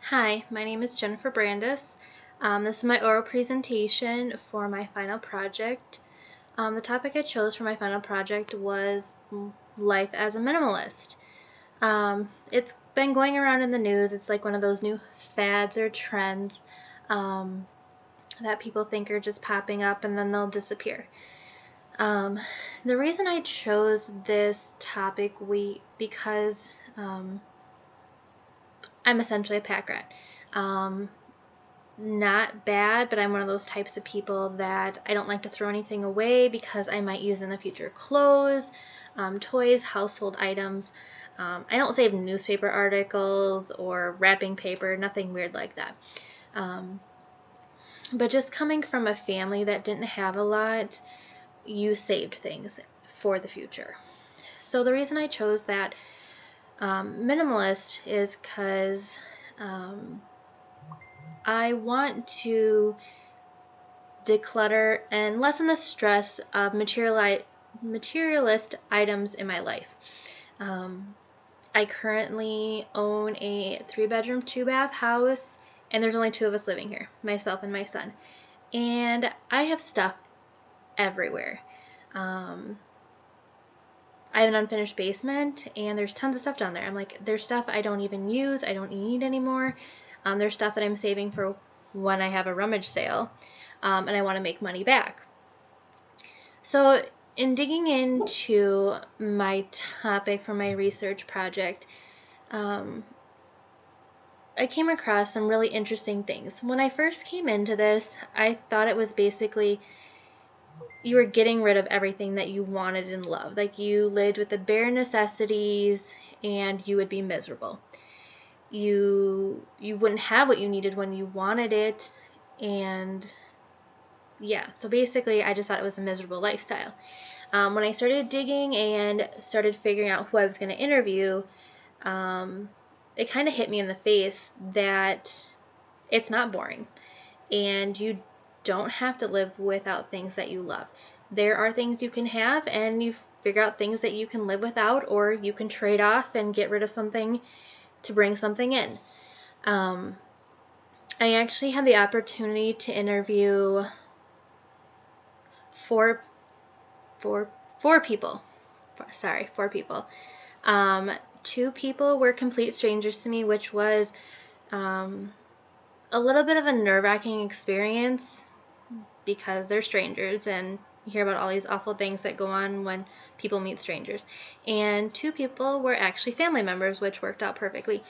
Hi, my name is Jennifer Brandis. This is my oral presentation for my final project. The topic I chose for my final project was life as a minimalist. It's been going around in the news. It's like one of those new fads or trends that people think are just popping up and then they'll disappear. The reason I chose this topic because I'm essentially a pack rat. Not bad, but I'm one of those types of people that I don't like to throw anything away because I might use in the future. Clothes, toys, household items. I don't save newspaper articles or wrapping paper, nothing weird like that. But just coming from a family that didn't have a lot, you saved things for the future. So the reason I chose that minimalist is because I want to declutter and lessen the stress of materialist items in my life. I currently own a 3-bedroom, 2-bath house, and there's only 2 of us living here, myself and my son. And I have stuff everywhere. I have an unfinished basement, and there's tons of stuff down there. I'm like, there's stuff I don't even use, I don't need anymore. There's stuff that I'm saving for when I have a rummage sale, and I want to make money back. So in digging into my topic for my research project, I came across some really interesting things. When I first came into this, I thought it was basically you were getting rid of everything that you wanted and loved. Like you lived with the bare necessities and you would be miserable. You wouldn't have what you needed when you wanted it, and yeah, so basically I just thought it was a miserable lifestyle. When I started digging and started figuring out who I was going to interview, it kind of hit me in the face that it's not boring, and you don't have to live without things that you love. There are things you can have, and you figure out things that you can live without, or you can trade off and get rid of something to bring something in. I actually had the opportunity to interview four people. Sorry, 4 people. 2 people were complete strangers to me, which was a little bit of a nerve-wracking experience because they're strangers and you hear about all these awful things that go on when people meet strangers. And 2 people were actually family members, which worked out perfectly.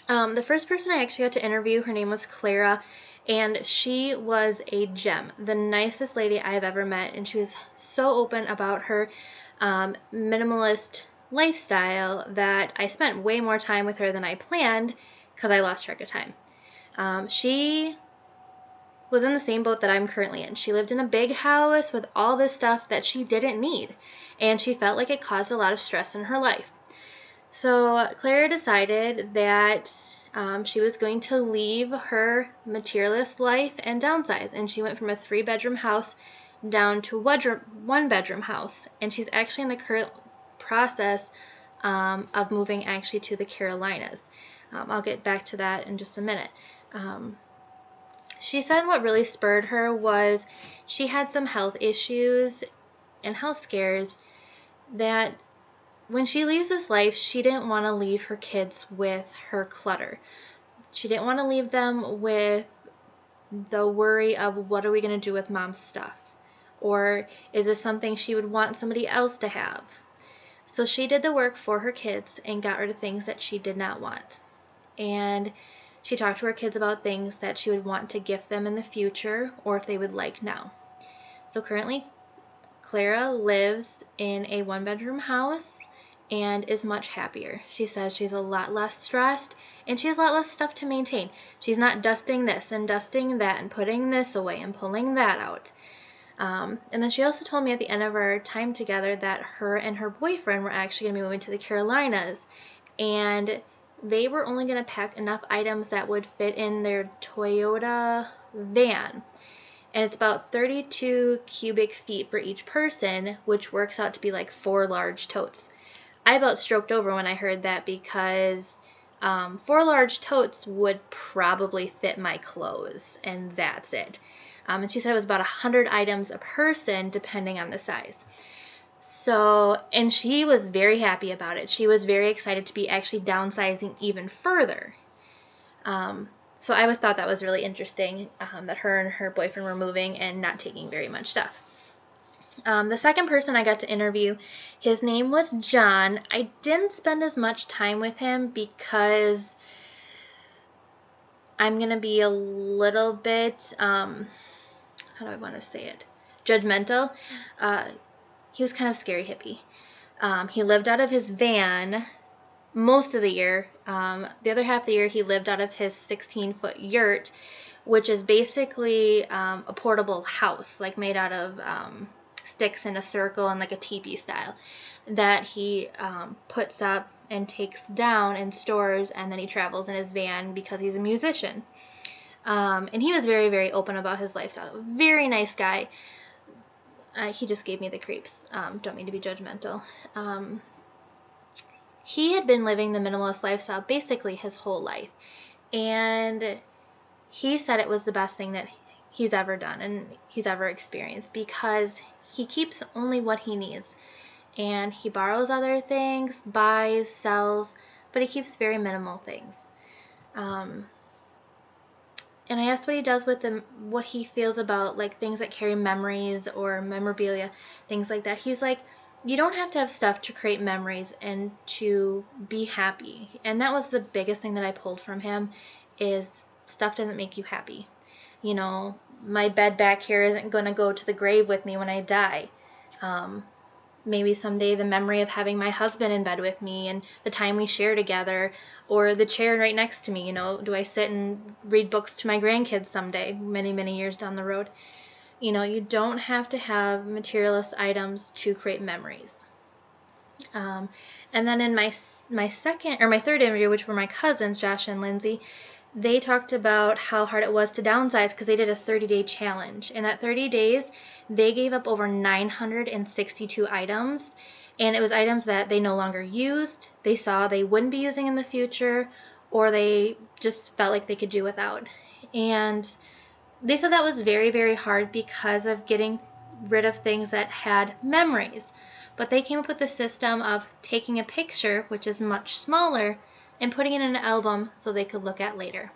The first person I actually got to interview, her name was Clara, and she was a gem, the nicest lady I've ever met, and she was so open about her minimalist lifestyle that I spent way more time with her than I planned because I lost track of time. She was in the same boat that I'm currently in. She lived in a big house with all this stuff that she didn't need, and she felt like it caused a lot of stress in her life. So Clara decided that she was going to leave her materialist life and downsize, and she went from a 3-bedroom house down to a 1-bedroom house, and she's actually in the current process of moving actually to the Carolinas. I'll get back to that in just a minute. She said what really spurred her was she had some health issues and health scares that when she leaves this life, she didn't want to leave her kids with her clutter. She didn't want to leave them with the worry of what are we going to do with mom's stuff? Or is this something she would want somebody else to have? So she did the work for her kids and got rid of things that she did not want. And she talked to her kids about things that she would want to gift them in the future or if they would like now. So currently, Clara lives in a 1-bedroom house and is much happier. She says she's a lot less stressed and she has a lot less stuff to maintain. She's not dusting this and dusting that and putting this away and pulling that out. And then she also told me at the end of our time together that her and her boyfriend were actually going to be moving to the Carolinas, and they were only going to pack enough items that would fit in their Toyota van. And it's about 32 cubic feet for each person, which works out to be like 4 large totes. I about stroked over when I heard that because 4 large totes would probably fit my clothes, and that's it. And she said it was about 100 items a person, depending on the size. So, and she was very happy about it. She was very excited to be actually downsizing even further. So I thought that was really interesting, that her and her boyfriend were moving and not taking very much stuff. The second person I got to interview, his name was John. I didn't spend as much time with him because I'm going to be a little bit, how do I want to say it, judgmental. He was kind of scary hippie. He lived out of his van most of the year. The other half of the year he lived out of his 16-foot yurt, which is basically a portable house, like made out of sticks in a circle and like a teepee style, that he puts up and takes down in stores, and then he travels in his van because he's a musician. And he was very, very open about his lifestyle. Very nice guy. He just gave me the creeps. Don't mean to be judgmental. He had been living the minimalist lifestyle basically his whole life, and he said it was the best thing that he's ever done and he's ever experienced, because he keeps only what he needs, and he borrows other things, buys, sells, but he keeps very minimal things. And I asked what he does with them, what he feels about like things that carry memories or memorabilia, things like that. He's like, you don't have to have stuff to create memories and to be happy. And that was the biggest thing that I pulled from him, is stuff doesn't make you happy. You know, my bed back here isn't going to go to the grave with me when I die. Maybe someday the memory of having my husband in bed with me and the time we share together, or the chair right next to me, you know, do I sit and read books to my grandkids someday, many, many years down the road? You know, you don't have to have materialist items to create memories. And then in my third interview, which were my cousins, Josh and Lindsay, they talked about how hard it was to downsize because they did a 30-day challenge. In that 30 days, they gave up over 962 items, and it was items that they no longer used, they saw they wouldn't be using in the future, or they just felt like they could do without. And they said that was very, very hard because of getting rid of things that had memories. But they came up with a system of taking a picture, which is much smaller, and putting it in an album so they could look at later.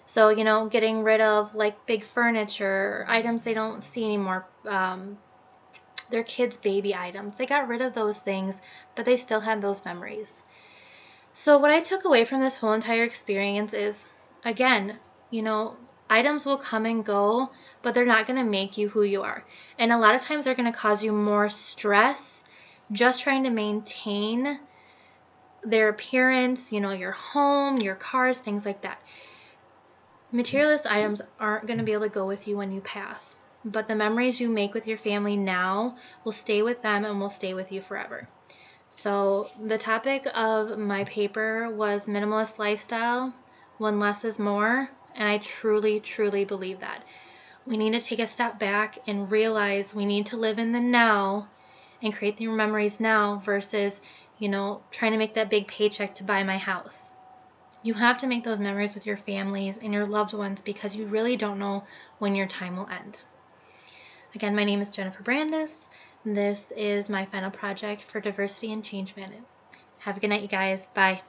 So, you know, getting rid of like big furniture, items they don't see anymore, their kids' baby items. They got rid of those things, but they still had those memories. So what I took away from this whole entire experience is, again, you know, items will come and go, but they're not going to make you who you are. And a lot of times they're going to cause you more stress just trying to maintain their appearance, you know, your home, your cars, things like that. Materialist items aren't going to be able to go with you when you pass, but the memories you make with your family now will stay with them and will stay with you forever. So the topic of my paper was Minimalist Lifestyle, One Less is More, and I truly, truly believe that. We need to take a step back and realize we need to live in the now and create the memories now versus, you know, trying to make that big paycheck to buy my house. You have to make those memories with your families and your loved ones because you really don't know when your time will end. Again, my name is Jennifer Brandis. This is my final project for Diversity and Change Management. Have a good night, you guys. Bye.